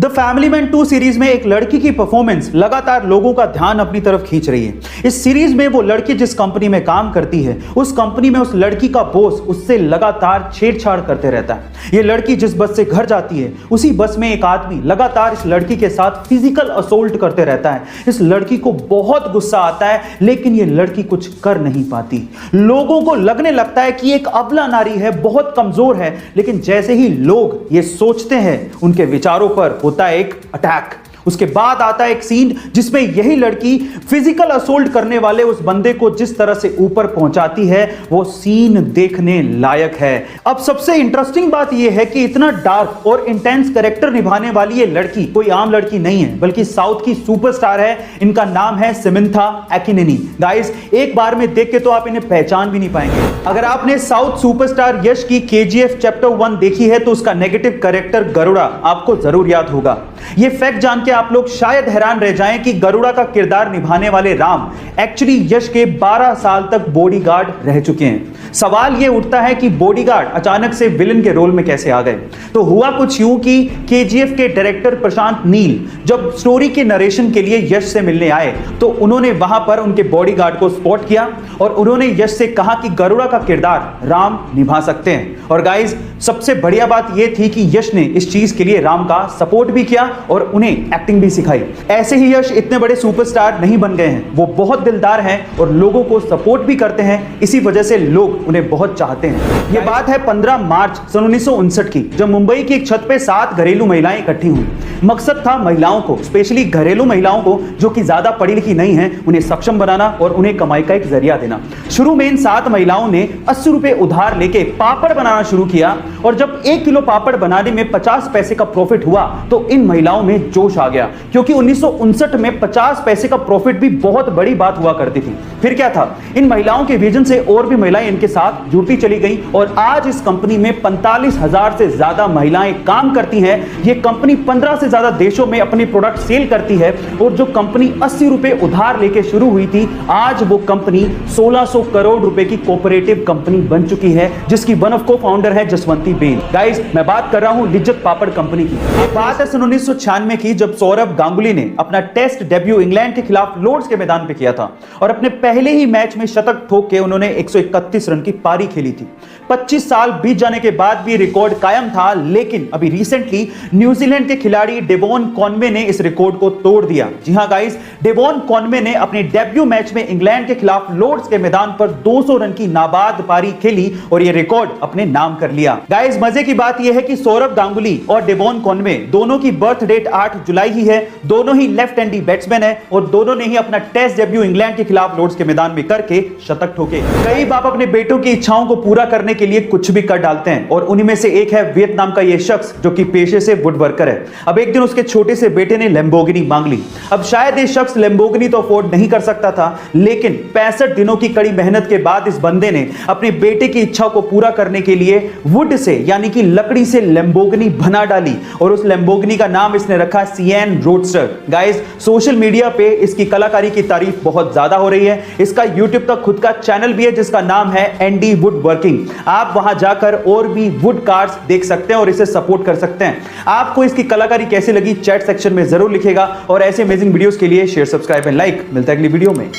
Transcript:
The family man 2 series में एक लड़की की परफॉर्मेंस लगातार लोगों का ध्यान अपनी तरफ खींच रही है। इस सीरीज में वो लड़की जिस कंपनी में काम करती है, उस कंपनी में उस लड़की का बॉस उससे लगातार छेड़छाड़ करते रहता है। ये लड़की जिस बस से घर जाती है, उसी बस में एक आदमी लगातार इस लड़की के साथ फिजिकल असोल्ट करते रहता है। इस लड़की को बहुत गुस्सा आता है, लेकिन ये लड़की कुछ कर नहीं पाती। लोगों को लगने लगता है कि एक अबला नारी है, बहुत कमजोर है, लेकिन जैसे ही लोग ये सोचते हैं, उनके विचारों पर होता है एक अटैक। उसके बाद आता है एक सीन जिसमें यही लड़की फिजिकल असोल्ट करने वाले उस बंदे को जिस तरह से ऊपर पहुंचाती है, वो सीन देखने लायक है। अब सबसे इंटरेस्टिंग बात यह है कि इतना डार्क और इंटेंस कैरेक्टर निभाने वाली ये लड़की कोई आम लड़की नहीं है, बल्कि साउथ की सुपरस्टार है। इनका नाम है समंथा एक्किनेनी। गाइस, एक बार में देख के तो आप इन्हें पहचान भी नहीं पाएंगे। अगर आपने साउथ सुपरस्टार यश की KGF चैप्टर 1 देखी है तो उसका नेगेटिव कैरेक्टर गरुड़ा आपको जरूर याद होगा। यह फैक्ट जान के आप लोग शायद हैरान रह जाएं कि गरुड़ा का किरदार निभाने वाले राम एक्चुअली यश के 12 साल तक बॉडीगार्ड रह चुके हैं। सवाल यह उठता है कि बॉडीगार्ड अचानक से विलन के रोल में कैसे आ गए। तो हुआ कुछ यूं कि KGF के डायरेक्टर प्रशांत नील जब स्टोरी के नरेशन के लिए यश से मिलने आए, तो उन्होंने वहां पर उनके बॉडीगार्ड को स्पॉट किया और उन्होंने यश से कहा कि गरुड़ा का किरदार राम निभा सकते हैं। और गाइस, सबसे बढ़िया बात यह थी कि यश ने इस चीज के लिए राम का सपोर्ट भी किया और उन्हें एक्टिंग भी सिखाई। ऐसे ही यश इतने बड़े सुपरस्टार नहीं बन गए हैं, वो बहुत दिलदार हैं और लोगों को सपोर्ट भी करते हैं। इसी वजह से लोग उन्हें बहुत चाहते हैं। यह बात है 15 मार्च सन 1959 की, जब मुंबई की एक छत पे 7 घरेलू महिलाएं इकट्ठी हुई। मकसद था महिलाओं को, स्पेशली घरेलू महिलाओं को जो कि ज्यादा पढ़ी लिखी नहीं है, उन्हें सक्षम बनाना और उन्हें कमाई का एक जरिया देना। शुरू में इन 7 महिलाओं ने 80 रुपए उधार लेके पापड़ बनाना शुरू किया और जब 1 किलो पापड़ बनाने में 50 पैसे का प्रॉफिट हुआ तो इन महिलाओं में जोश आ गया, क्योंकि 1959 में 50 पैसे का प्रॉफिट भी बहुत बड़ी बात हुआ करती थी। फिर क्या था, इन महिलाओं के विजन से और भी महिलाएं इनके साथ जुड़ती चली गई और आज इस कंपनी में 45,000 से ज्यादा महिलाएं काम करती हैं। ये कंपनी 15 से ज्यादा देशों में अपनी प्रोडक्ट सेल करती है और जो कंपनी 80 रुपए उधार लेके शुरू हुई थी, आज वो कंपनी 1600 करोड़ रुपए की कोऑपरेटिव कंपनी बन चुकी है, जिसकी वन ऑफ को फाउंडर है जसवंती बेन। गाइस, मैं बात कर रहा हूं लिज्जत पापड़ कंपनी की। ये बात है सन 1996 की, जब सौरभ गांगुली ने अपना टेस्ट डेब्यू इंग्लैंड के खिलाफ लॉर्ड्स के मैदान पे किया था और अपने पहले ही मैच में शतक ठोक के उन्होंने 131 रन की पारी खेली थी। 25 साल बीत जाने के बाद भी रिकॉर्ड कायम था, लेकिन अभी रिसेंटली न्यूजीलैंड के खिलाड़ी डेवॉन कॉनवे ने इस रिकॉर्ड को तोड़ दिया। जी हां गाइस, डेवॉन कॉनवे ने अपने डेब्यू मैच में इंग्लैंड के खिलाफ लॉर्ड्स के मैदान पर 200 रन की नाबाद पारी खेली और यह रिकॉर्ड अपने नाम कर लिया। गाइस, मजे की बात यह है कि सौरभ गांगुली और डेवॉन कॉनवे दोनों की बर्थ डेट 8 जुलाई ही है। दोनों ही लेफ्ट हैंडी बैट्समैन है और दोनों ने ही अपना टेस्ट डेब्यू इंग्लैंड के खिलाफ लॉर्ड्स के मैदान में करके शतक ठोके। कई बाप अपने बेटों की इच्छाओं को पूरा करने के लिए कुछ भी कर डालते हैं और उन्हीं में से एक है वियतनाम का यह शख्स जो कि पेशे से वुड वर्कर है। अब एक दिन उसके छोटे से बेटे ने लैम्बोर्गिनी मांग ली। अब शायद ये शख्स लैम्बोर्गिनी तो अफोर्ड नहीं कर सकता था, लेकिन 65 दिनों की कड़ी मेहनत के बाद इस बंदे ने अपने बेटे की इच्छा को पूरा करने के लिए वुड से, यानी कि लकड़ी से लैम्बोर्गिनी बना डाली और उस लैम्बोर्गिनी का नाम इसने रखा सिएन रोडस्टर। गाइस, सोशल मीडिया पे इसकी कलाकारी की तारीफ बहुत ज्यादा हो रही है। इसका यूट्यूब तक खुद का चैनल भी है जिसका नाम है एंडी वुड वर्किंग। आप वहां जाकर और भी वुड कार्ड्स देख सकते हैं और इसे सपोर्ट कर सकते हैं। आपको इसकी कलाकारी कैसी लगी चैट सेक्शन में जरूर लिखेगा और ऐसे अमेजिंग वीडियोस के लिए शेयर, सब्सक्राइब एंड लाइक। मिलता है अगली वीडियो में।